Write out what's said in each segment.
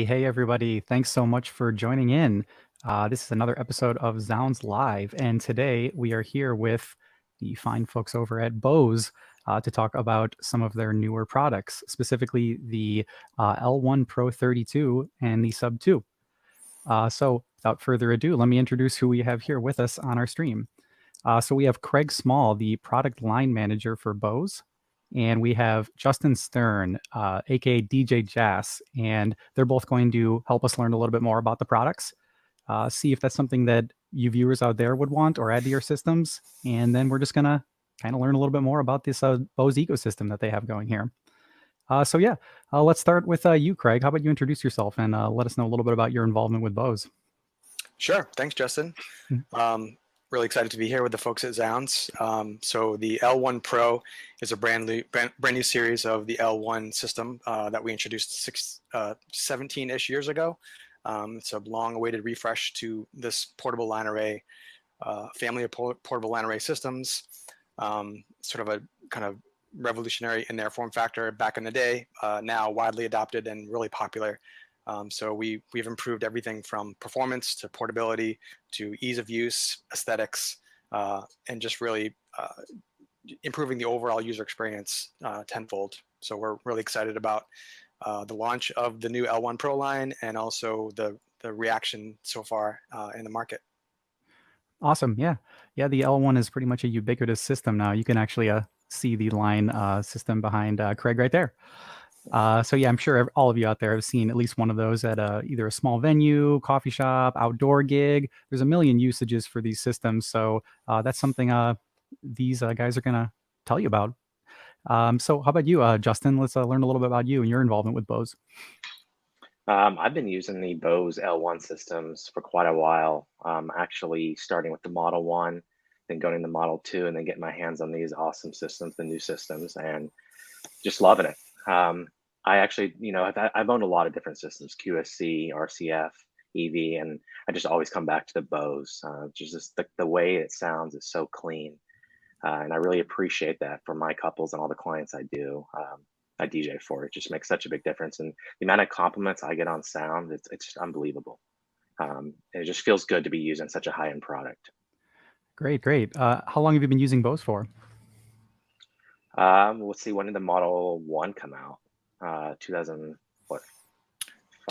Hey, everybody. Thanks so much for joining in. This is another episode of zZounds Live, and today we are here with the fine folks over at Bose to talk about some of their newer products, specifically the L1 Pro 32 and the Sub2. So without further ado, let me introduce who we have here with us on our stream. So we have Craig Small, the product line manager for Bose. And we have Justin Stern, aka DJ JAS, and they're both going to help us learn a little bit more about the products, see if that's something that you viewers out there would want or add to your systems. And then we're just going to kind of learn a little bit more about this Bose ecosystem that they have going here. Let's start with you, Craig. How about you introduce yourself and let us know a little bit about your involvement with Bose? Sure. Thanks, Justin. Really excited to be here with the folks at zZounds. So the L1 Pro is a brand new series of the L1 system that we introduced 17-ish years ago. It's a long-awaited refresh to this portable line array, family of portable line array systems. Sort of a kind of revolutionary in their form factor back in the day, now widely adopted and really popular. So we've improved everything from performance to portability to ease of use, aesthetics, and just really improving the overall user experience tenfold. So we're really excited about the launch of the new L1 Pro line and also the reaction so far in the market. Awesome. Yeah. The L1 is pretty much a ubiquitous system now. You can actually see the line system behind Craig right there. I'm sure all of you out there have seen at least one of those at either a small venue, coffee shop, outdoor gig. There's a million usages for these systems. So that's something these guys are going to tell you about. So how about you, Justin? Let's learn a little bit about you and your involvement with Bose. I've been using the Bose L1 systems for quite a while, actually starting with the Model 1, then going to Model 2, and then getting my hands on these awesome systems, the new systems, and just loving it. I actually, I've owned a lot of different systems, QSC, RCF, EV, and I just always come back to the Bose. Just the way it sounds is so clean. And I really appreciate that for my couples and all the clients I do. I DJ for it just makes such a big difference. And the amount of compliments I get on sound, it's just unbelievable. It just feels good to be using such a high-end product. Great. How long have you been using Bose for? Let's see, when did the Model 1 come out? 2000, what?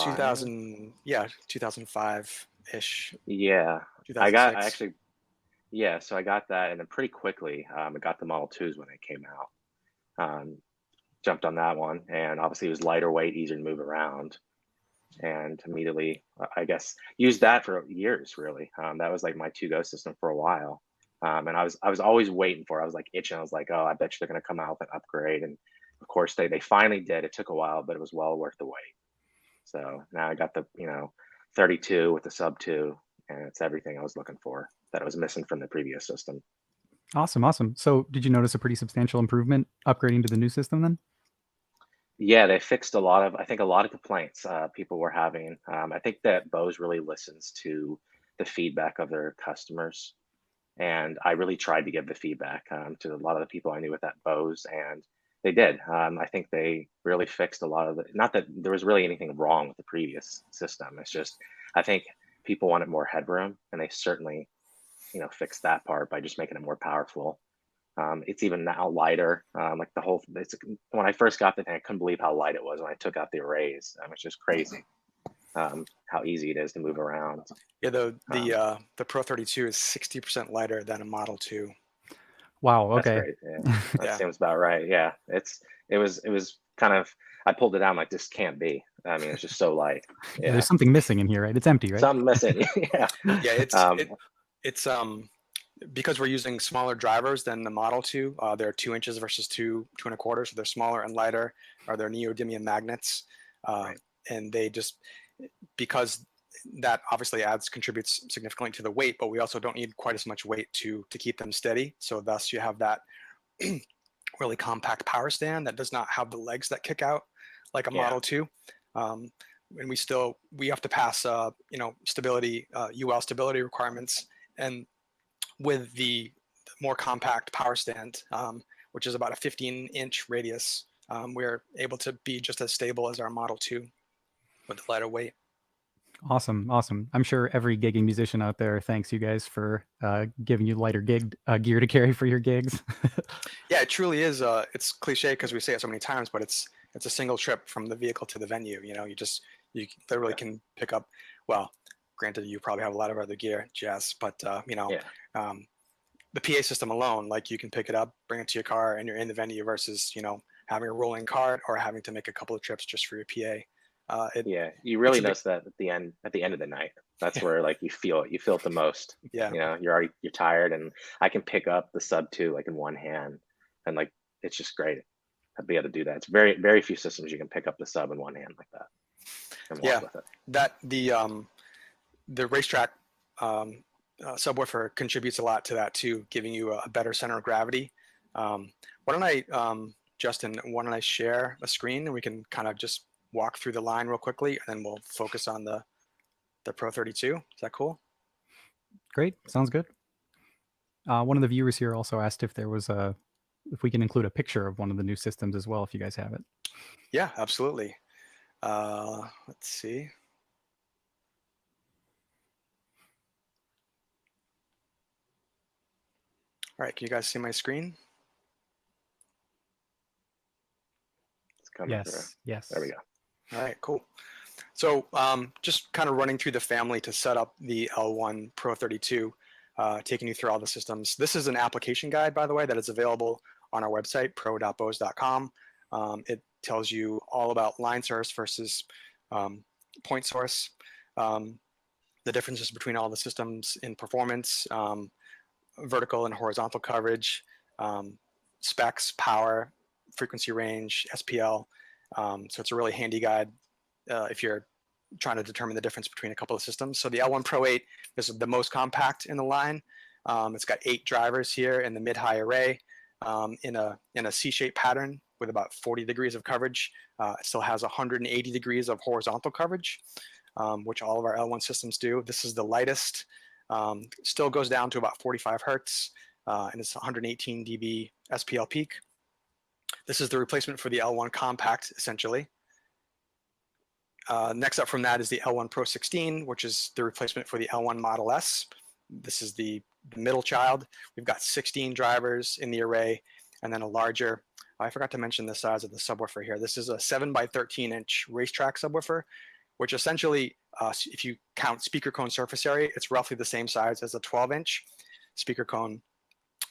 2005-ish. Yeah, so I got that, and then pretty quickly, I got the Model 2s when they came out. Jumped on that one, and obviously it was lighter weight, easier to move around, and immediately, I guess, used that for years, really. That was like my to-go system for a while. And I was always waiting for it. I was like itching. I was like, oh, I bet you they're going to come out with an upgrade. And of course, they finally did. It took a while, but it was well worth the wait. So now I got the 32 with the Sub2, and it's everything I was looking for that I was missing from the previous system. Awesome. So did you notice a pretty substantial improvement upgrading to the new system then? Yeah, they fixed a lot of complaints people were having. I think that Bose really listens to the feedback of their customers. And I really tried to give the feedback to a lot of the people I knew at that Bose, and they did. I think they really fixed a lot of the, not that there was really anything wrong with the previous system. It's just, I think people wanted more headroom, and they certainly, fixed that part by just making it more powerful. It's even now lighter. When I first got the thing, I couldn't believe how light it was when I took out the arrays. It's just crazy. How easy it is to move around. Yeah, the Pro 32 is 60% lighter than a Model 2. Wow. Okay. That's great. Yeah, that seems about right. Yeah, it was kind of, I pulled it out. I'm like, this can't be. It's just so light. Yeah, there's something missing in here, right? It's empty, right? Something missing. Yeah. Yeah, it's because we're using smaller drivers than the Model 2. They're 2 inches versus 2.25, so they're smaller and lighter. They're neodymium magnets, Right. and they just, because that obviously contributes significantly to the weight, but we also don't need quite as much weight to keep them steady. So thus you have that really compact power stand that does not have the legs that kick out like a Model 2. And we have to pass stability, UL stability requirements, and with the more compact power stand, which is about a 15-inch radius, we're able to be just as stable as our Model 2. with the lighter weight. Awesome, awesome. I'm sure every gigging musician out there thanks you guys for giving you lighter gear to carry for your gigs. Yeah, it truly is. It's cliche because we say it so many times, but it's a single trip from the vehicle to the venue. You know, you literally can pick up. Well, granted, you probably have a lot of other gear, JAS, but you know, the PA system alone, like you can pick it up, bring it to your car, and you're in the venue versus having a rolling cart or having to make a couple of trips just for your PA. You really notice that at the end of the night. That's where like you feel it the most. Yeah. You know, you're tired, and I can pick up the Sub2 like in one hand, and like it's just great to be able to do that. It's very, very few systems you can pick up the sub in one hand like that and walk with it. That the racetrack subwoofer contributes a lot to that too, giving you a better center of gravity. Why don't I, Justin, why don't I share a screen and we can kind of just walk through the line real quickly, and then we'll focus on the Pro 32. Is that cool? Great, sounds good. One of the viewers here also asked if we can include a picture of one of the new systems as well, if you guys have it. Yeah, absolutely. Let's see. All right, can you guys see my screen? It's coming through. Yes. There we go. All right, cool. So just kind of running through the family to set up the L1 Pro 32, taking you through all the systems. This is an application guide, by the way, that is available on our website, pro.bose.com. It tells you all about line source versus point source, the differences between all the systems in performance, vertical and horizontal coverage, specs, power, frequency range, SPL. So it's a really handy guide if you're trying to determine the difference between a couple of systems. So the L1 Pro 8 is the most compact in the line. It's got 8 drivers here in the mid-high array in a C-shaped pattern with about 40 degrees of coverage. It still has 180 degrees of horizontal coverage, which all of our L1 systems do. This is the lightest. Still goes down to about 45 hertz, and it's 118 dB SPL peak. This is the replacement for the L1 Compact, essentially. Next up from that is the L1 Pro 16, which is the replacement for the L1 Model S. This is the middle child. We've got 16 drivers in the array, and then a larger, I forgot to mention the size of the subwoofer here. This is a 7 by 13 inch racetrack subwoofer, which essentially, if you count speaker cone surface area, it's roughly the same size as a 12-inch speaker cone.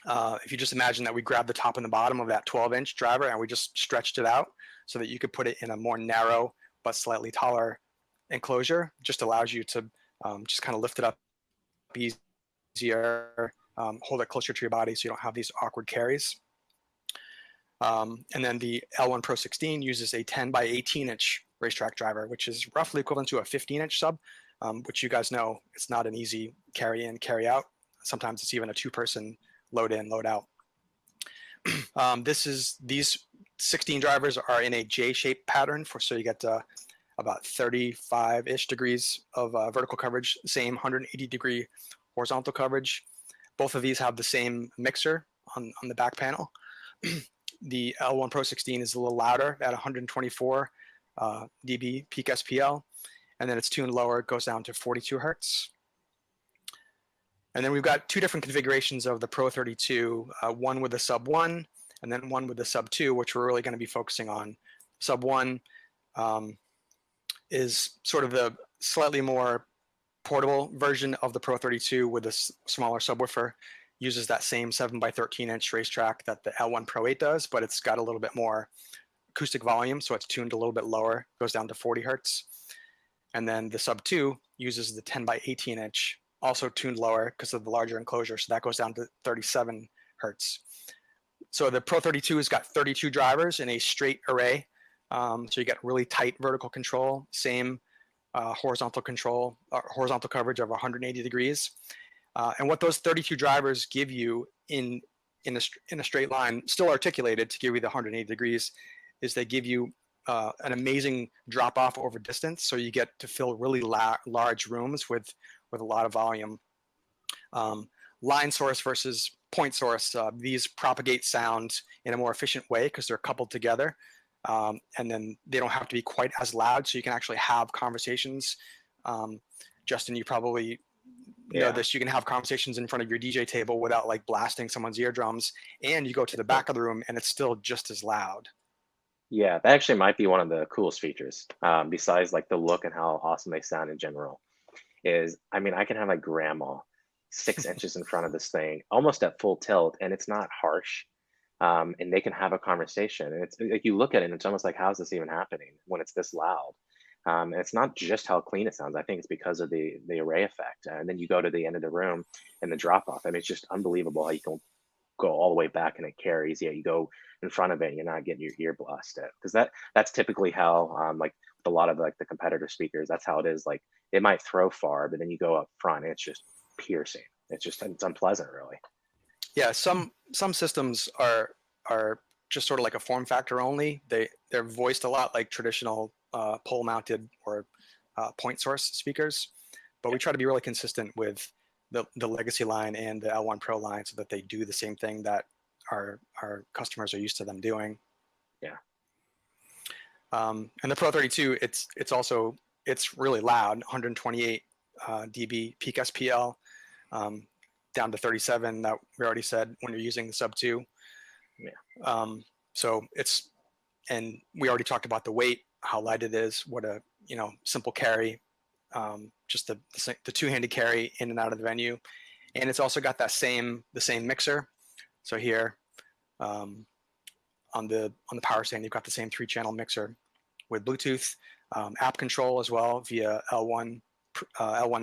If you just imagine that we grabbed the top and the bottom of that 12-inch driver and we just stretched it out so that you could put it in a more narrow but slightly taller enclosure, just allows you to just kind of lift it up easier, hold it closer to your body so you don't have these awkward carries. And then the L1 Pro 16 uses a 10 by 18 inch racetrack driver, which is roughly equivalent to a 15-inch sub, which you guys know it's not an easy carry in, carry out. Sometimes it's even a 2-person load in, load out. These 16 drivers are in a J-shaped pattern, so you get about 35-ish degrees of vertical coverage, same 180 degree horizontal coverage. Both of these have the same mixer on the back panel. The L1 Pro 16 is a little louder at 124 dB peak SPL, and then it's tuned lower, it goes down to 42 hertz. And then we've got 2 different configurations of the Pro 32, one with the Sub 1 and then one with the Sub 2, which we're really going to be focusing on. Sub 1 is sort of the slightly more portable version of the Pro 32 with a smaller subwoofer. Uses that same 7 by 13 inch racetrack that the L1 Pro 8 does, but it's got a little bit more acoustic volume, so it's tuned a little bit lower, goes down to 40 hertz. And then the Sub 2 uses the 10 by 18 inch, also tuned lower because of the larger enclosure, so that goes down to 37 hertz. So the Pro 32 has got 32 drivers in a straight array, so you get really tight vertical control, same horizontal control, horizontal coverage of 180 degrees. And what those 32 drivers give you in a straight line, still articulated to give you the 180 degrees, is they give you an amazing drop off over distance. So you get to fill really large rooms with a lot of volume. Line source versus point source, these propagate sound in a more efficient way because they're coupled together. and then they don't have to be quite as loud, so you can actually have conversations. Justin, you probably know this. You can have conversations in front of your DJ table without like blasting someone's eardrums, and you go to the back of the room and it's still just as loud. Yeah, that actually might be one of the coolest features, besides like the look and how awesome they sound in general. Is, I mean, I can have my grandma 6 inches in front of this thing, almost at full tilt, and it's not harsh. And they can have a conversation. And it's like you look at it, and it's almost like, how's this even happening when it's this loud? And it's not just how clean it sounds. I think it's because of the array effect. And then you go to the end of the room and the drop off. I mean, it's just unbelievable how you can go all the way back and it carries. Yeah, you go in front of it, and you're not getting your ear blasted, because that's typically how like with a lot of like the competitor speakers, that's how it is. Like it might throw far, but then you go up front, and it's just piercing. It's unpleasant, really. Yeah, some systems are just sort of like a form factor only. They're voiced a lot like traditional pole mounted or point source speakers, but we try to be really consistent with the legacy line and the L1 Pro line, so that they do the same thing that our customers are used to them doing. Yeah. And the Pro 32, it's really loud, 128 dB peak SPL, down to 37 that we already said when you're using the Sub2. Yeah. So and we already talked about the weight, how light it is, what a simple carry, just the two-handed carry in and out of the venue, and it's also got the same mixer. So here, on the power stand, you've got the same 3-channel mixer with Bluetooth, app control as well via L1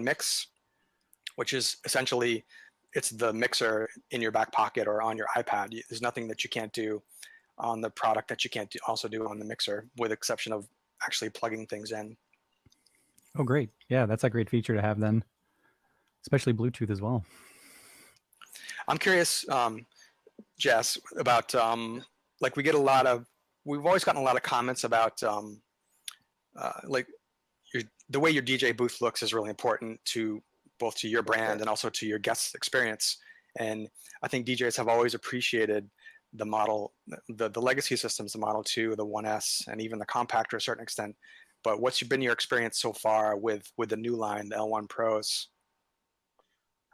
Mix, which is essentially, it's the mixer in your back pocket or on your iPad. There's nothing that you can't do on the product that you can't also do on the mixer, with exception of actually plugging things in. Oh, great. Yeah, that's a great feature to have then, especially Bluetooth as well. I'm curious, Jess, about like we've always gotten a lot of comments about like the way your DJ booth looks is really important to both to your brand and also to your guest experience. And I think DJs have always appreciated the model, the legacy systems, the Model 2, the 1S, and even the Compact to a certain extent. But what's been your experience so far with the new line, the L1 Pros?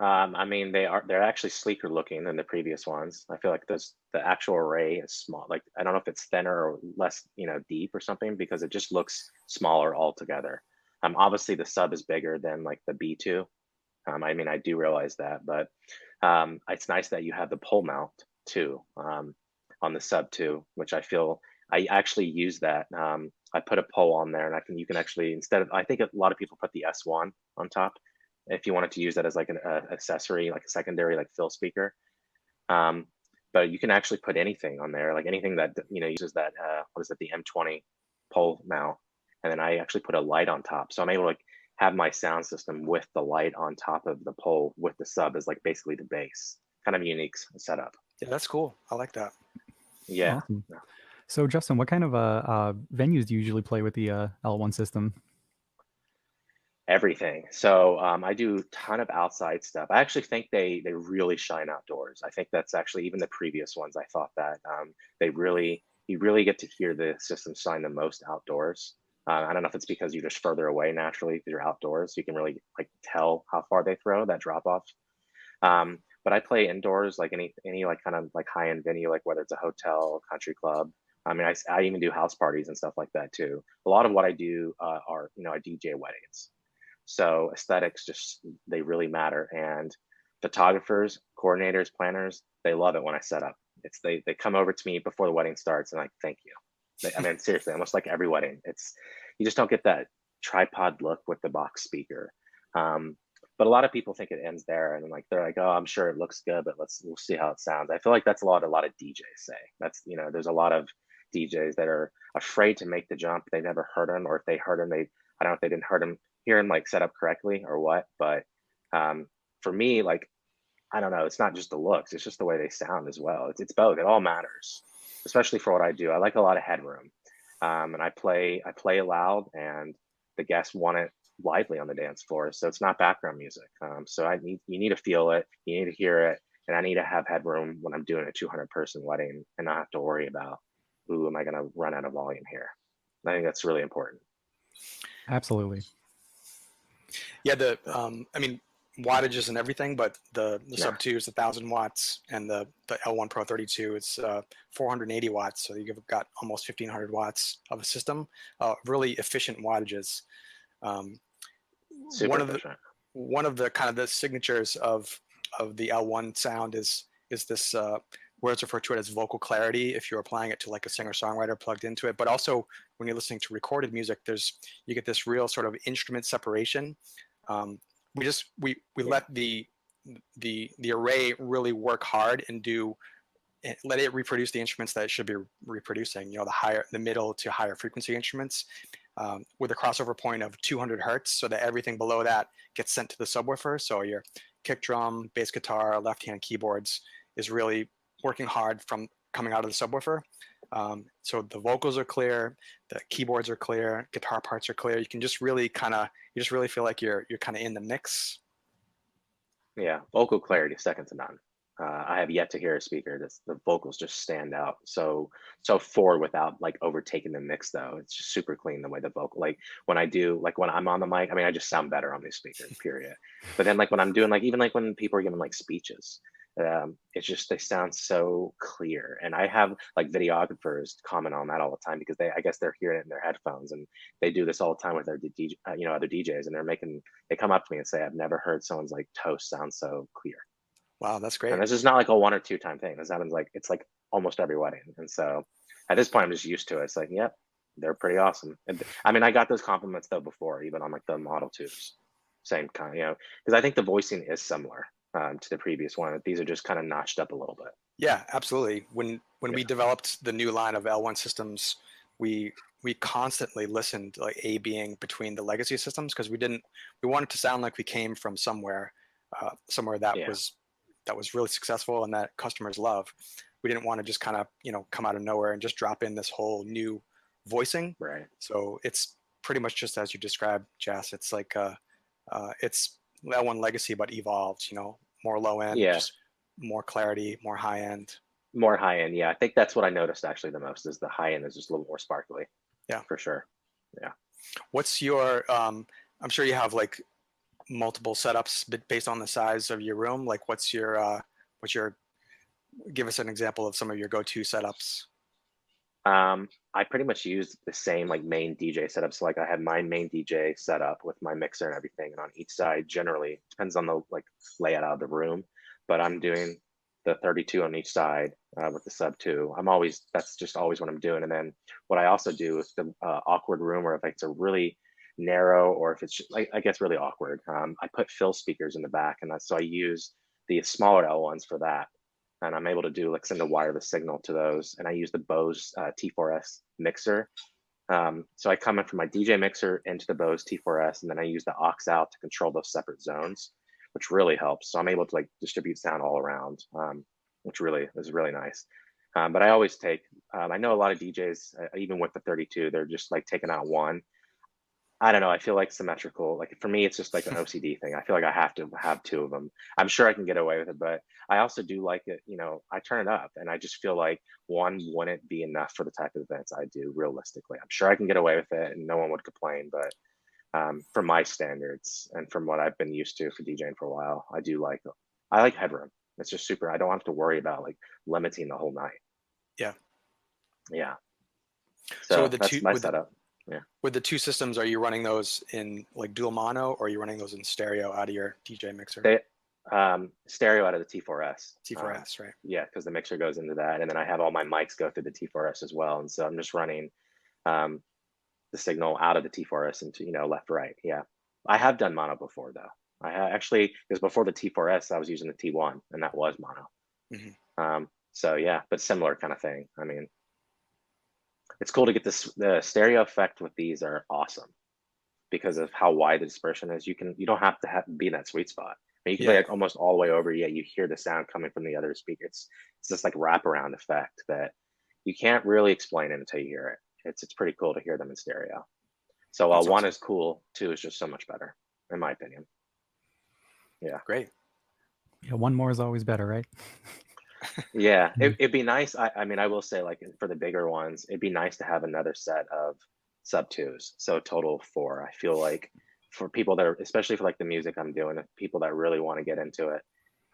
I mean, they're actually sleeker looking than the previous ones. I feel like the actual array is small. Like, I don't know if it's thinner or less, deep or something, because it just looks smaller altogether. Obviously the sub is bigger than like the B2. I mean, I do realize that, but it's nice that you have the pole mount too, on the Sub2, which I feel I actually use that. I put a pole on there, and you can actually, instead of, I think a lot of people put the S1 on top if you wanted to use that as like an accessory, like a secondary, like fill speaker. But you can actually put anything on there, like anything that uses that what is it, the M20 pole mount, and then I actually put a light on top, so I'm able to like have my sound system with the light on top of the pole with the sub as like basically the base. Kind of unique setup. Yeah, that's cool. I like that. Yeah. Awesome. So Justin, what kind of venues do you usually play with the L1 system? Everything. So I do a ton of outside stuff. I actually think they really shine outdoors. I think that's actually, even the previous ones, I thought that you really get to hear the system shine the most outdoors. I don't know if it's because you're just further away naturally because you're outdoors. You can really like tell how far they throw that drop off. But I play indoors, like any like kind of like high end venue, like whether it's a hotel, country club. I mean, I even do house parties and stuff like that too. A lot of what I do are I DJ weddings. So aesthetics they really matter. And photographers, coordinators, planners, they love it when I set up. They come over to me before the wedding starts and like, thank you. I mean, seriously, almost like every wedding, you just don't get that tripod look with the box speaker. But a lot of people think it ends there, and like they're like, oh, I'm sure it looks good, but we'll see how it sounds. I feel like that's a lot of DJs say. That's there's a lot of DJs that are afraid to make the jump. They never heard them, or if they heard them, I don't know if they didn't hear him like set up correctly or what. But for me, like, I don't know, it's not just the looks, it's just the way they sound as well. It's both. It all matters, especially for what I do. I like a lot of headroom, and I play loud, and the guests want it lively on the dance floor, so it's not background music. So you need to feel it, you need to hear it, and I need to have headroom when I'm doing a 200 person wedding and not have to worry about ooh, am I going to run out of volume here? I think that's really important. Absolutely. Yeah, I mean, wattages and everything, but the Sub2 is 1,000 watts, and the L1 Pro 32 is 480 watts. So you've got almost 1,500 watts of a system. Really efficient wattages. Super efficient. One of the kind of the signatures of the L1 sound is this words refer to it as vocal clarity if you're applying it to like a singer-songwriter plugged into it, but also when you're listening to recorded music, you get this real sort of instrument separation. We let the array really work hard and let it reproduce the instruments that it should be reproducing. You know, the middle to higher frequency instruments, with a crossover point of 200 hertz, so that everything below that gets sent to the subwoofer. So your kick drum, bass guitar, left-hand keyboards is really working hard from coming out of the subwoofer. So the vocals are clear, the keyboards are clear, guitar parts are clear. You can just really feel like you're kind of in the mix. Yeah, vocal clarity, second to none. I have yet to hear a speaker that's the vocals just stand out so forward without like overtaking the mix though. It's just super clean the way the vocal, like when I'm on the mic, I mean, I just sound better on these speakers, period. But then like when I'm doing like, even like when people are giving like speeches, it's just, they sound so clear. And I have like videographers comment on that all the time because I guess they're hearing it in their headphones, and they do this all the time with their other DJs, and they come up to me and say, I've never heard someone's like toast sound so clear. Wow, that's great. And this is not like a 1 or 2 time thing. This happens like, it's like almost every wedding. And so at this point, I'm just used to it. It's like, yep, they're pretty awesome. And I mean, I got those compliments though before, even on like the Model 2s, same kind, because I think the voicing is similar to the previous one. These are just kind of notched up a little bit. Yeah, absolutely. When we developed the new line of L1 systems, we constantly listened, like A/Bing between the legacy systems, because we wanted to sound like we came from somewhere that was really successful and that customers love. We didn't want to just kind of come out of nowhere and just drop in this whole new voicing. Right. So it's pretty much just as you described, JAS. It's like it's L1 legacy but evolved. More low end, just more clarity, more high end. More high end, yeah. I think that's what I noticed actually the most, is the high end is just a little more sparkly. Yeah, for sure. Yeah. What's your? I'm sure you have like multiple setups based on the size of your room. Like, what's your? Give us an example of some of your go-to setups. I pretty much use the same like main DJ setup. So like I have my main DJ setup with my mixer and everything, and on each side, generally depends on the like layout of the room, but I'm doing the 32 on each side with the Sub2. That's just always what I'm doing. And then what I also do is the awkward room, or if it's a really narrow, or if it's like, I guess really awkward, I put fill speakers in the back, and so I use the smaller L1s for that. And I'm able to do like send a wireless signal to those. And I use the Bose T4S mixer. So I come in from my DJ mixer into the Bose T4S, and then I use the aux out to control those separate zones, which really helps. So I'm able to like distribute sound all around, which really is really nice. But I always I know a lot of DJs, even with the 32, they're just like taking out one. I don't know. I feel like symmetrical. Like for me, it's just like an OCD thing. I feel like I have to have 2 of them. I'm sure I can get away with it, but I also do like it. I turn it up, and I just feel like one wouldn't be enough for the type of events I do. Realistically, I'm sure I can get away with it, and no one would complain. But for my standards and from what I've been used to for DJing for a while, I like headroom. It's just super. I don't have to worry about like limiting the whole night. Yeah. Yeah. So that's my setup. Yeah. With the 2 systems, are you running those in like dual mono, or are you running those in stereo out of your DJ mixer? Stereo out of the T4S. T4S, right? Yeah, because the mixer goes into that, and then I have all my mics go through the T4S as well, and so I'm just running the signal out of the T4S into left, right. Yeah, I have done mono before though. I actually, because before the T4S, I was using the T1, and that was mono. Mm-hmm. So yeah, but similar kind of thing. I mean, it's cool to get the stereo effect with these are awesome because of how wide the dispersion is. You don't have to be in that sweet spot. I mean, you can play like almost all the way over, yet you hear the sound coming from the other speaker. It's this like wraparound effect that you can't really explain it until you hear it. It's pretty cool to hear them in stereo. So while 1 is cool, 2 is just so much better, in my opinion. Yeah. Great. Yeah, 1 more is always better, right? Yeah, it'd be nice. I mean, I will say, like, for the bigger ones, it'd be nice to have another set of sub-twos. So a total of 4. I feel like for people that are, especially for like the music I'm doing, people that really want to get into it,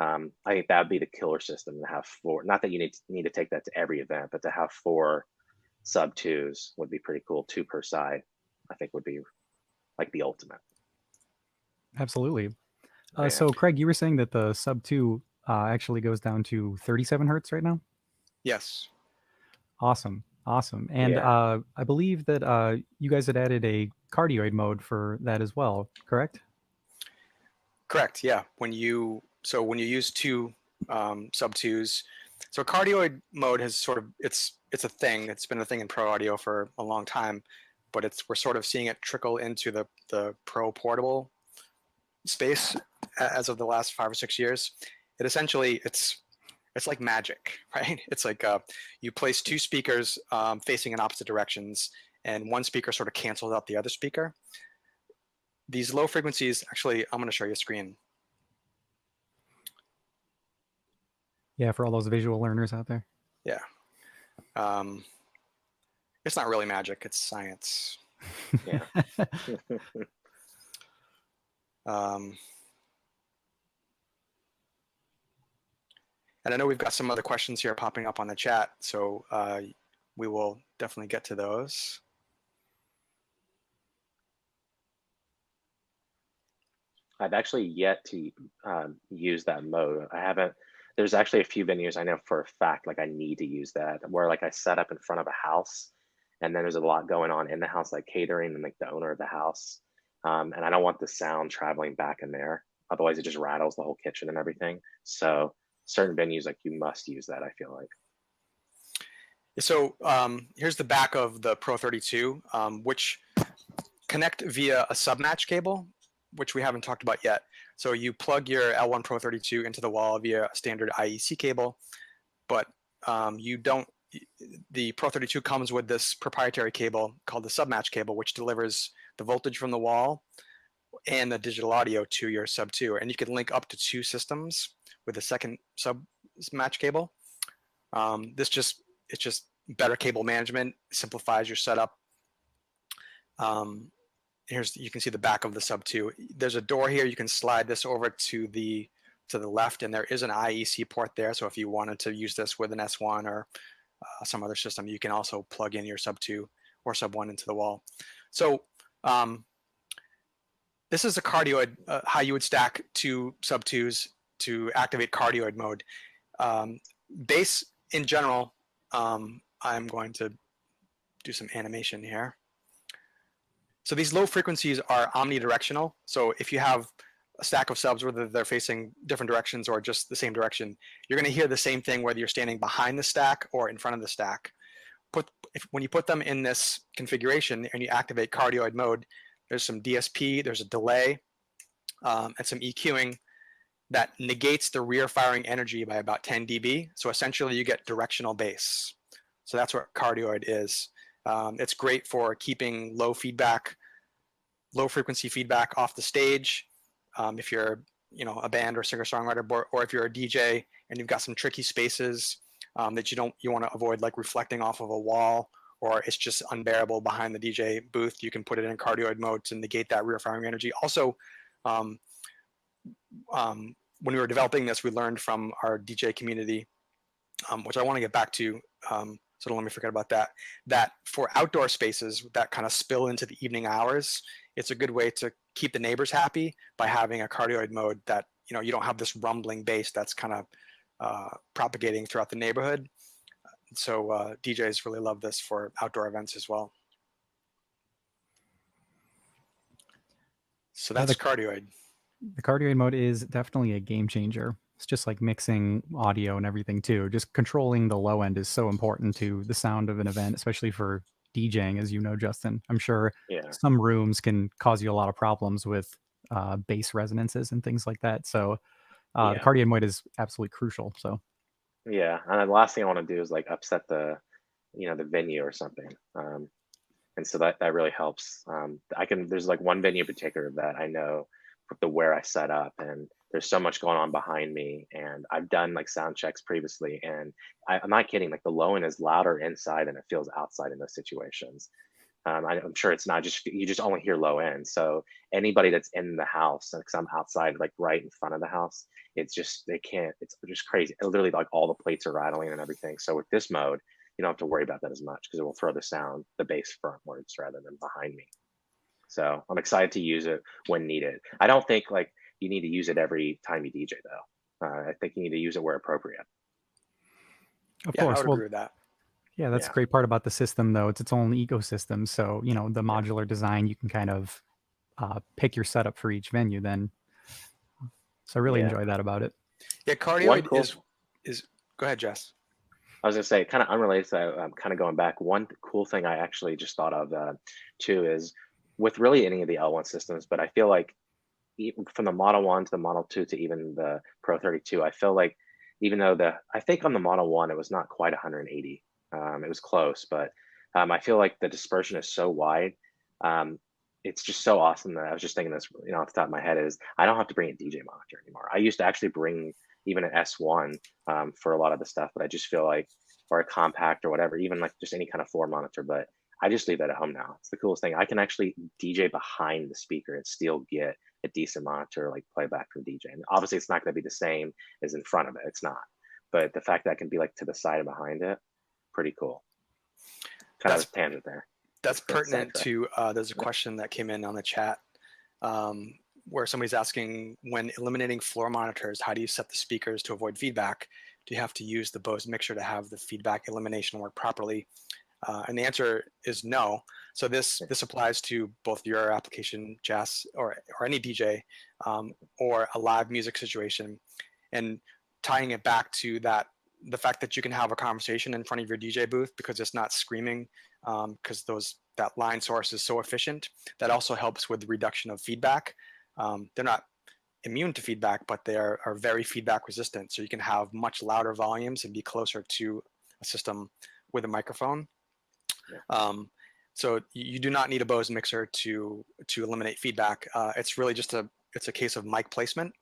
I think that'd be the killer system to have 4. Not that you need to take that to every event, but to have 4 sub-twos would be pretty cool. 2 per side, I think would be like the ultimate. Absolutely. Yeah. So Craig, you were saying that the Sub2 actually goes down to 37 hertz right now? Yes. Awesome. Awesome. And Yeah. I believe that you guys had added a cardioid mode for that as well, correct? Correct. Yeah. When you use 2 sub-twos, so cardioid mode has sort of it's a thing. It's been a thing in pro audio for a long time, but we're sort of seeing it trickle into the pro portable space as of the last 5 or 6 years. It essentially it's like magic, right? It's like you place 2 speakers facing in opposite directions, and one speaker sort of cancels out the other speaker. These low frequencies, actually, I'm going to show you a screen. Yeah, for all those visual learners out there. Yeah. It's not really magic, it's science. Yeah. And I know we've got some other questions here popping up on the chat, so we will definitely get to those. I've actually yet to use that mode. I haven't. There's actually a few venues I know for a fact, like I need to use that, where like I set up in front of a house, and then there's a lot going on in the house, like catering and like the owner of the house, and I don't want the sound traveling back in there. Otherwise, it just rattles the whole kitchen and everything. So certain venues, like you must use that, I feel like. So here's the back of the Pro 32, which connect via a sub-match cable, which we haven't talked about yet. So you plug your L1 Pro 32 into the wall via a standard IEC cable, but you don't. The Pro 32 comes with this proprietary cable called the sub-match cable, which delivers the voltage from the wall and the digital audio to your Sub2, and you can link up to 2 systems with a second sub-match cable. It's just better cable management, simplifies your setup. You can see the back of the Sub2. There's a door here. You can slide this over to the left, and there is an IEC port there. So if you wanted to use this with an S1 or some other system, you can also plug in your Sub2 or Sub1 into the wall. So this is a cardioid, how you would stack 2 Sub2s to activate cardioid mode. Bass in general, I'm going to do some animation here. So these low frequencies are omnidirectional. So if you have a stack of subs, whether they're facing different directions or just the same direction, you're going to hear the same thing whether you're standing behind the stack or in front of the stack. When you put them in this configuration and you activate cardioid mode, there's some DSP, there's a delay, and some EQing that negates the rear firing energy by about 10 dB. So essentially you get directional bass. So that's what cardioid is. It's great for keeping low frequency feedback off the stage. If you're a band or singer-songwriter, or if you're a DJ and you've got some tricky spaces that you want to avoid, like reflecting off of a wall, or it's just unbearable behind the DJ booth, you can put it in cardioid mode to negate that rear firing energy. Also, when we were developing this, we learned from our DJ community, which I want to get back to, so don't let me forget about that for outdoor spaces that kind of spill into the evening hours, it's a good way to keep the neighbors happy by having a cardioid mode that, you don't have this rumbling bass that's kind of propagating throughout the neighborhood. So DJs really love this for outdoor events as well. So that's cardioid. The cardioid mode is definitely a game changer. It's just like mixing audio and everything too. Just controlling the low end is so important to the sound of an event, especially for DJing, as you know, Justin. I'm sure some rooms can cause you a lot of problems with bass resonances and things like that. So the cardioid mode is absolutely crucial. So yeah, and the last thing I want to do is like upset the venue or something. And so that really helps. There's like one venue in particular that I know where I set up, and there's so much going on behind me, and I've done like sound checks previously, and I'm not kidding. Like the low end is louder inside than it feels outside in those situations. I'm sure it's not just, you just only hear low end. So anybody that's in the house, because I'm outside, like right in front of the house, it's just, they can't, it's just crazy. Literally like all the plates are rattling and everything. So with this mode, you don't have to worry about that as much because it will throw the sound, the bass frontwards rather than behind me. So I'm excited to use it when needed. I don't think like you need to use it every time you DJ though. I think you need to use it where appropriate. Of Yeah, I course. would Well, agree with that. yeah, that's Yeah. a great part about the system, though. It's its own ecosystem. So, you know, the modular design, you can kind of pick your setup for each venue then. So I really Yeah. enjoy that about it. Yeah, One Cardioid cool, is go ahead, Jess. I was gonna say, kind of unrelated, so I'm kind of going back. One cool thing I actually just thought of too is with really any of the L1 systems, but I feel like even from the Model 1 to the Model 2 to even the Pro 32, I feel like even though I think on the Model 1 it was not quite 180, it was close, but I feel like the dispersion is so wide. Um, it's just so awesome that I was just thinking this, you know, off the top of my head is I don't have to bring a DJ monitor anymore. I used to actually bring even an S1 for a lot of the stuff, but I just feel like, or a compact or whatever, even like just any kind of floor monitor, but I just leave that at home now. It's the coolest thing. I can actually DJ behind the speaker and still get a decent monitor, like playback from DJ. And obviously it's not going to be the same as in front of it. It's not, but the fact that I can be like to the side and behind it, pretty cool. Kind of a tangent there. That's pertinent to, there's a question that came in on the chat where somebody's asking, when eliminating floor monitors, how do you set the speakers to avoid feedback? Do you have to use the Bose mixer to have the feedback elimination work properly? And the answer is no. So this applies to both your application, JAS, or any DJ, or a live music situation. And tying it back to that, the fact that you can have a conversation in front of your DJ booth because it's not screaming, because that line source is so efficient. That also helps with the reduction of feedback. They're not immune to feedback, but they are very feedback resistant. So you can have much louder volumes and be closer to a system with a microphone. So you do not need a Bose mixer to eliminate feedback. It's really just it's a case of mic placement.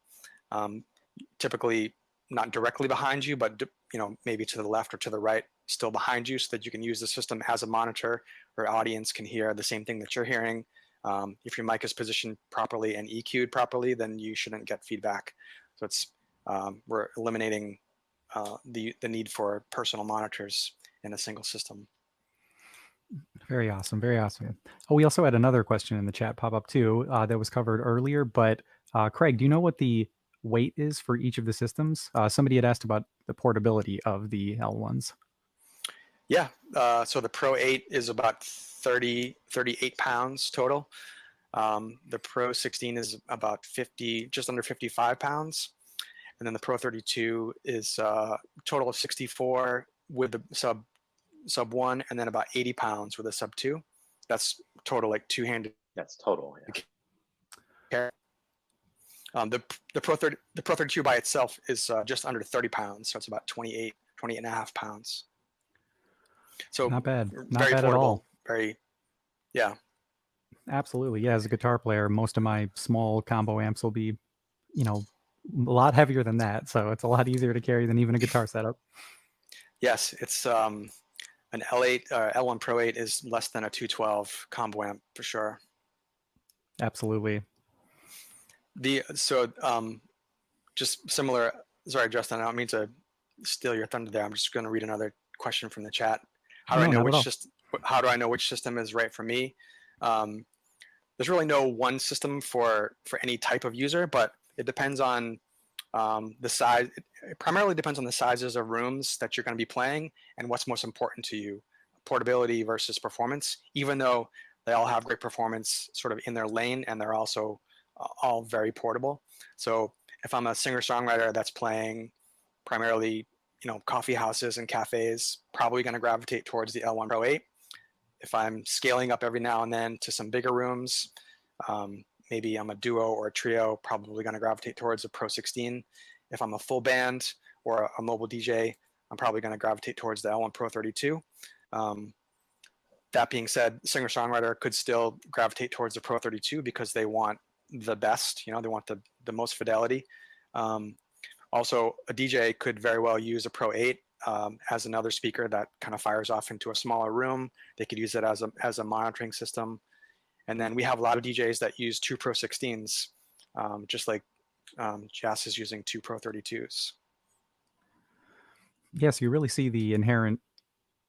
Typically not directly behind you, but maybe to the left or to the right, still behind you, so that you can use the system as a monitor, or audience can hear the same thing that you're hearing. If your mic is positioned properly and EQ'd properly, then you shouldn't get feedback. So it's we're eliminating the need for personal monitors in a single system. Very awesome. Very awesome. Oh, we also had another question in the chat pop up too that was covered earlier. But Craig, do you know what the weight is for each of the systems? Somebody had asked about the portability of the L1s. Yeah. So the Pro 8 is about 38 pounds total. The Pro 16 is about just under 55 pounds. And then the Pro 32 is a total of 64 with the sub 1, and then about 80 pounds with a sub 2. That's total, like two-handed. That's total. Yeah. The Pro 32 by itself is just under 30 pounds, so it's about 28 and a half pounds. So not bad, not very bad portable, at all. Very, yeah. Absolutely, yeah. As a guitar player, most of my small combo amps will be, a lot heavier than that, so it's a lot easier to carry than even a guitar setup. Yes, it's an L8 L1 Pro 8 is less than a 212 combo amp for sure. Absolutely. Just similar. Sorry, Justin, I don't mean to steal your thunder there. I'm just going to read another question from the chat. How do I know which system is right for me? There's really no one system for any type of user, but it depends on the size. It primarily depends on the sizes of rooms that you're going to be playing and what's most important to you, portability versus performance, even though they all have great performance sort of in their lane, and they're also all very portable. So if I'm a singer-songwriter that's playing primarily, coffee houses and cafes, probably going to gravitate towards the L1 Pro 8. If I'm scaling up every now and then to some bigger rooms, maybe I'm a duo or a trio, probably going to gravitate towards the Pro 16. If I'm a full band or a mobile DJ, I'm probably going to gravitate towards the L1 Pro 32. That being said, singer-songwriter could still gravitate towards the Pro 32 because they want the best, they want the most fidelity. Also, a DJ could very well use a Pro 8 as another speaker that kind of fires off into a smaller room. They could use it as a monitoring system. And then we have a lot of DJs that use two Pro 16s, just like JAS is using two Pro 32s. Yes, you really see the inherent,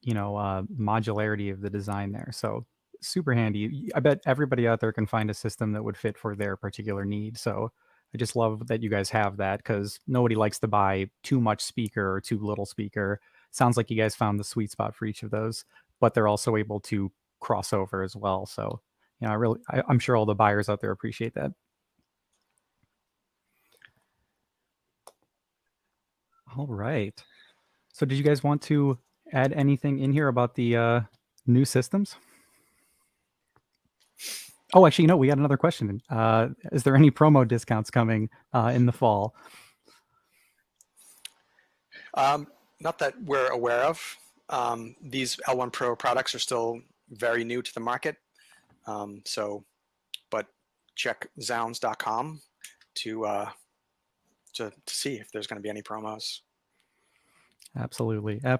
modularity of the design there. So super handy. I bet everybody out there can find a system that would fit for their particular need. So I just love that you guys have that, because nobody likes to buy too much speaker or too little speaker. Sounds like you guys found the sweet spot for each of those, but they're also able to cross over as well. So, I'm sure all the buyers out there appreciate that. All right. So did you guys want to add anything in here about the new systems? Oh, actually, we got another question. Is there any promo discounts coming in the fall? Not that we're aware of. These L1 Pro products are still very new to the market. But check zZounds.com to see if there's going to be any promos. Absolutely. All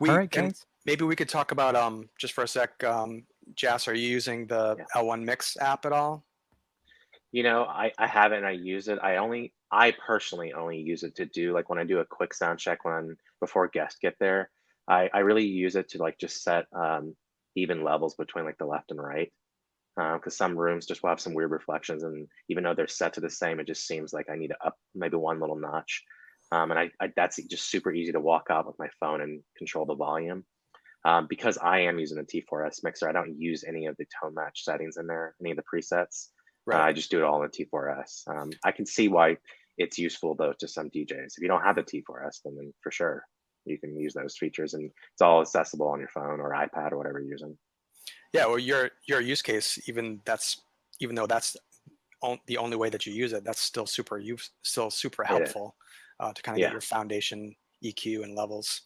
right, guys. Maybe we could talk about just for a sec. JAS, are you using the L1 Mix app at all? I haven't. I use it. I personally only use it to do, like, when I do a quick sound check before guests get there. I really use it to, like, just set even levels between, like, the left and right, because some rooms just will have some weird reflections, and even though they're set to the same, it just seems like I need to up maybe one little notch. And that's just super easy to walk out with my phone and control the volume. Because I am using a T4S mixer, I don't use any of the tone match settings in there, any of the presets. Right. I just do it all in the T4S. I can see why it's useful, though, to some DJs. If you don't have the T4S, then for sure you can use those features, and it's all accessible on your phone or iPad or whatever you're using. Yeah, well, your use case, even though that's the only way that you use it, that's still super helpful to kind of get your foundation EQ and levels.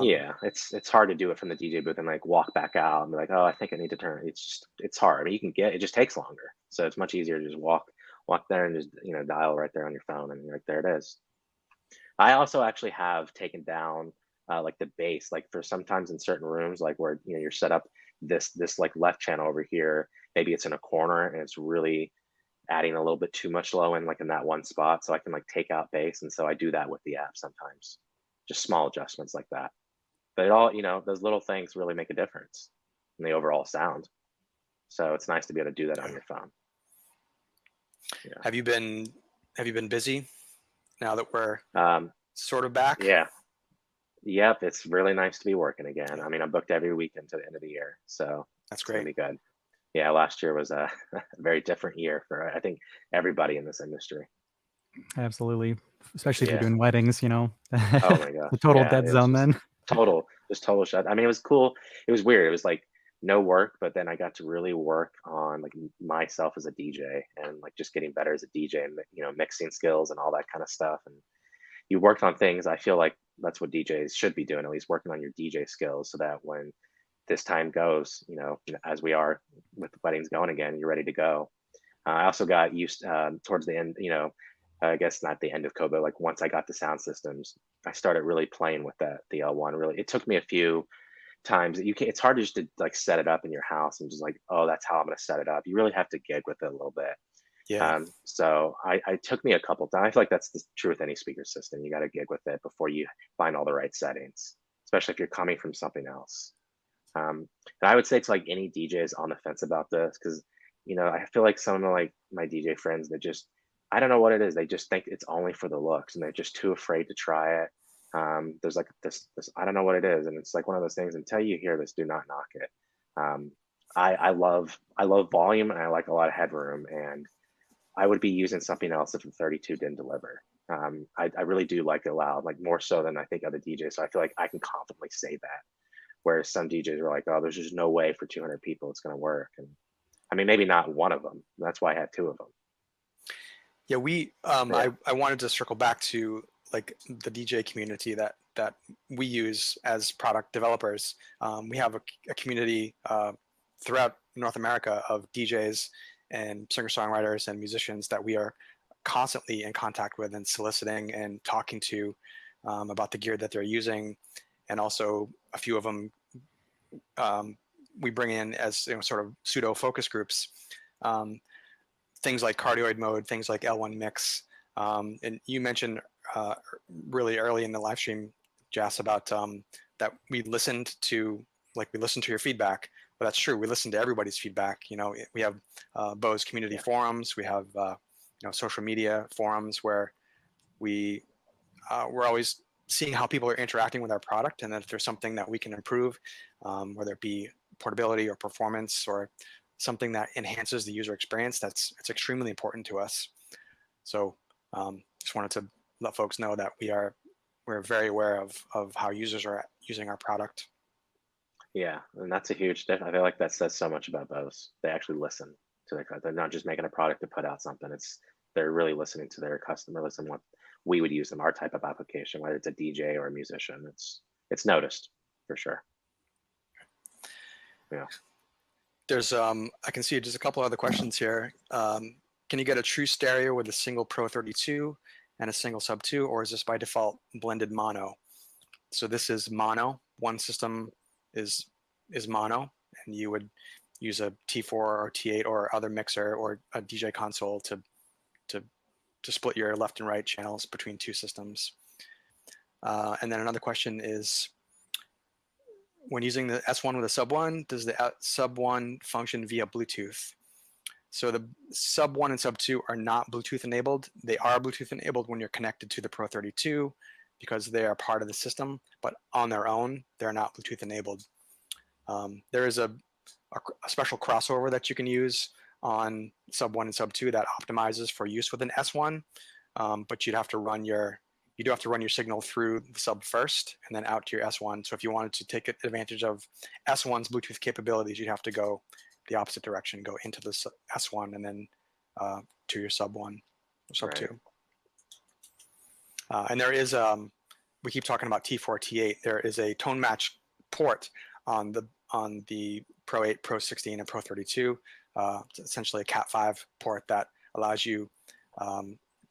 Yeah, it's hard to do it from the DJ booth and, like, walk back out and be like, oh, I think I need to turn. It's hard. I mean, it just takes longer, so it's much easier to just walk there and just dial right there on your phone, and right there it is. I also actually have taken down like the bass, like, for sometimes in certain rooms, like where you're set up this like left channel over here, maybe it's in a corner and it's really adding a little bit too much low in, like, in that one spot, so I can, like, take out bass, and so I do that with the app sometimes, just small adjustments like that. But it all, those little things really make a difference in the overall sound. So it's nice to be able to do that on your phone. Yeah. Have you been busy now that we're sort of back? Yeah. Yep. It's really nice to be working again. I mean, I'm booked every weekend to the end of the year, so that's great. It's gonna be good. Yeah, last year was a very different year for, I think, everybody in this industry. Absolutely, especially if you're doing weddings. Oh my gosh, the total dead zone then. Total shut. I mean, it was cool. It was weird. It was like no work, but then I got to really work on, like, myself as a DJ, and, like, just getting better as a DJ, and mixing skills and all that kind of stuff. And you worked on things. I feel like that's what DJs should be doing, at least working on your DJ skills, so that when this time goes, as we are with the weddings going again, you're ready to go. I also got used towards the end, I guess not the end of COVID, like, once I got the sound systems, I started really playing with the L1. Really, it took me a few times. It's hard to just to, like, set it up in your house and just, like, oh, that's how I'm going to set it up. You really have to gig with it a little bit. Yeah. So I took me a couple times. I feel like that's the truth with any speaker system. You got to gig with it before you find all the right settings, especially if you're coming from something else. And I would say to, like, any DJs on the fence about this, because I feel like some of, like, my DJ friends that just, I don't know what it is. They just think it's only for the looks, and they're just too afraid to try it. There's, like, this I don't know what it is, and it's like one of those things. Until you hear this, do not knock it. I love volume, and I like a lot of headroom, and I would be using something else if the 32 didn't deliver. I really do like it loud, like, more so than I think other DJs. So I feel like I can confidently say that. Whereas some DJs are like, oh, there's just no way for 200 people it's going to work. And I mean, maybe not one of them. That's why I had two of them. Yeah, I wanted to circle back to, like, the DJ community that we use as product developers. We have a community throughout North America of DJs and singer-songwriters and musicians that we are constantly in contact with and soliciting and talking to about the gear that they're using. And also a few of them we bring in as sort of pseudo focus groups, things like Cardioid mode, things like L1 mix. And you mentioned really early in the live stream, JAS, about that we listened to your feedback. Well, that's true. We listen to everybody's feedback. We have Bose community forums. We have social media forums where we're always seeing how people are interacting with our product, and then if there's something that we can improve, whether it be portability or performance or something that enhances the user experience, it's extremely important to us. So just wanted to let folks know that we're very aware of how users are using our product. Yeah, and that's a huge difference. I feel like that says so much about Bose. They actually listen to their customer. They're not just making a product to put out something. They're really listening to their customer, listen what we would use in our type of application, whether it's a DJ or a musician. It's noticed for sure. Yeah. There's I can see just a couple other questions here. Can you get a true stereo with a single Pro 32 and a single Sub2, or is this by default blended mono? So this is mono. One system is mono, and you would use a T4 or T8 or other mixer or a DJ console to split your left and right channels between two systems. And then another question is, when using the S1 with a Sub1, does the Sub1 function via Bluetooth? So the Sub1 and Sub2 are not Bluetooth enabled. They are Bluetooth enabled when you're connected to the Pro 32 because they are part of the system, but on their own, they're not Bluetooth enabled. There is a special crossover that you can use on Sub1 and Sub2 that optimizes for use with an S1, but you do have to run your signal through the sub first and then out to your S1. So if you wanted to take advantage of S1's Bluetooth capabilities, you'd have to go the opposite direction, go into the S1 and then to your Sub1 or Sub2. Right. And there is, we keep talking about T4, T8. There is a tone match port on the Pro 8, Pro 16, and Pro 32. It's essentially a Cat5 port that allows you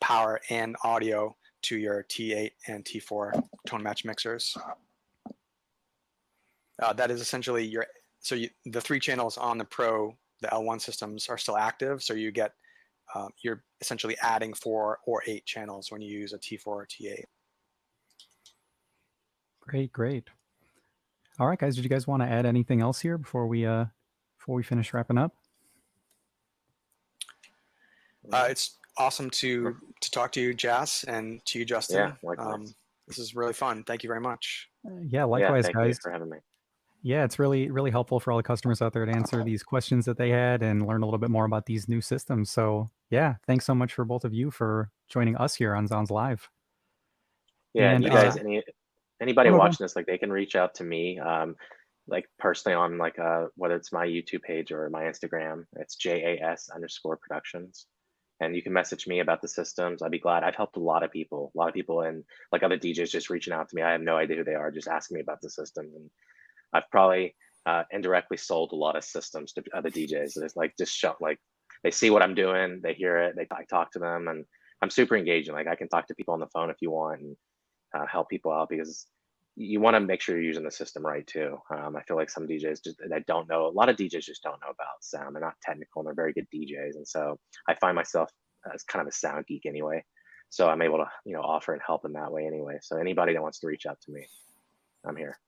power and audio to your T8 and T4 tone match mixers. That is essentially the 3 channels on the Pro, the L1 systems are still active. So you get, you're essentially adding 4 or 8 channels when you use a T4 or T8. Great. All right, guys, did you guys want to add anything else here before we finish wrapping up? It's awesome to talk to you, JAS, and to you, Justin. Yeah, likewise. This is really fun. Thank you very much. Yeah, likewise, thank guys. you for having me. Yeah, it's really, really helpful for all the customers out there to answer these questions that they had and learn a little bit more about these new systems. So yeah, thanks so much for both of you for joining us here on ZZounds Live. Yeah, and you guys, anybody watching this, like, they can reach out to me, like personally on like whether it's my YouTube page or my Instagram. It's JAS_Productions. And you can message me about the systems. I'd be glad. I've helped a lot of people, and like other DJs just reaching out to me. I have no idea who they are, just asking me about the systems. And I've probably indirectly sold a lot of systems to other DJs. It's like they see what I'm doing, they hear it, I talk to them, and I'm super engaging. Like, I can talk to people on the phone if you want and help people out, because you want to make sure you're using the system right too. I feel like some DJs that don't know, a lot of DJs just don't know about sound. They're not technical and they're very good DJs. And so I find myself as kind of a sound geek anyway. So I'm able to, offer and help in that way anyway. So anybody that wants to reach out to me, I'm here.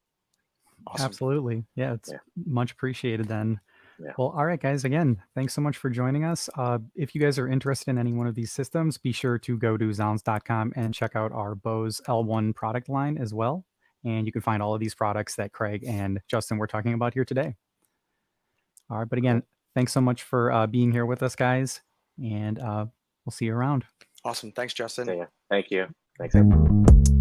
Awesome. Absolutely. Yeah, it's much appreciated then. Yeah. Well, all right, guys, again, thanks so much for joining us. If you guys are interested in any one of these systems, be sure to go to zZounds.com and check out our Bose L1 product line as well. And you can find all of these products that Craig and Justin were talking about here today. All right, but again, thanks so much for being here with us, guys. And we'll see you around. Awesome. Thanks, Justin. See ya. Thank you. Thanks, everyone.